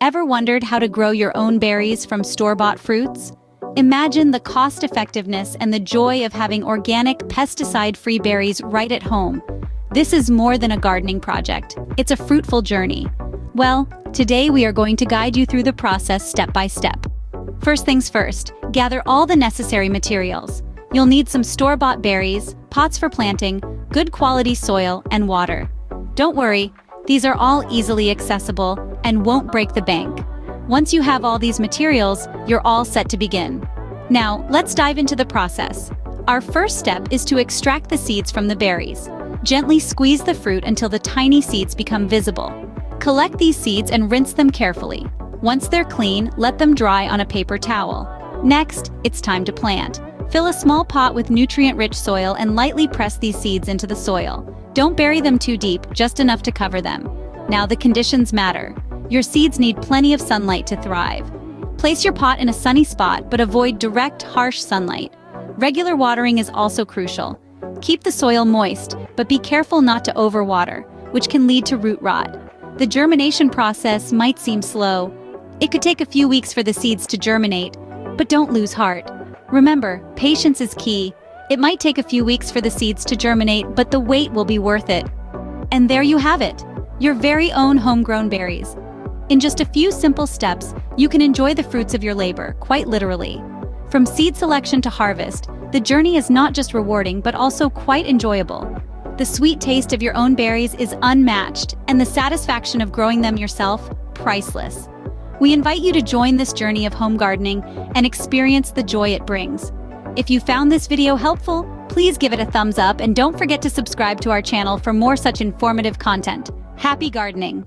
Ever wondered how to grow your own berries from store-bought fruits? Imagine the cost-effectiveness and the joy of having organic, pesticide-free berries right at home. This is more than a gardening project. It's a fruitful journey. Well, today we are going to guide you through the process step by step. First things first, gather all the necessary materials. You'll need some store-bought berries, pots for planting, good quality soil, and water. Don't worry, these are all easily accessible and won't break the bank. Once you have all these materials, you're all set to begin. Now, let's dive into the process. Our first step is to extract the seeds from the berries. Gently squeeze the fruit until the tiny seeds become visible. Collect these seeds and rinse them carefully. Once they're clean, let them dry on a paper towel. Next, it's time to plant. Fill a small pot with nutrient-rich soil and lightly press these seeds into the soil. Don't bury them too deep, just enough to cover them. Now the conditions matter. Your seeds need plenty of sunlight to thrive. Place your pot in a sunny spot, but avoid direct, harsh sunlight. Regular watering is also crucial. Keep the soil moist, but be careful not to overwater, which can lead to root rot. The germination process might seem slow. It could take a few weeks for the seeds to germinate, but don't lose heart. Remember, patience is key. It might take a few weeks for the seeds to germinate, but the wait will be worth it. And there you have it, your very own homegrown berries. In just a few simple steps, you can enjoy the fruits of your labor, quite literally. From seed selection to harvest, the journey is not just rewarding, but also quite enjoyable. The sweet taste of your own berries is unmatched, and the satisfaction of growing them yourself, priceless. We invite you to join this journey of home gardening and experience the joy it brings. If you found this video helpful, please give it a thumbs up and don't forget to subscribe to our channel for more such informative content. Happy gardening!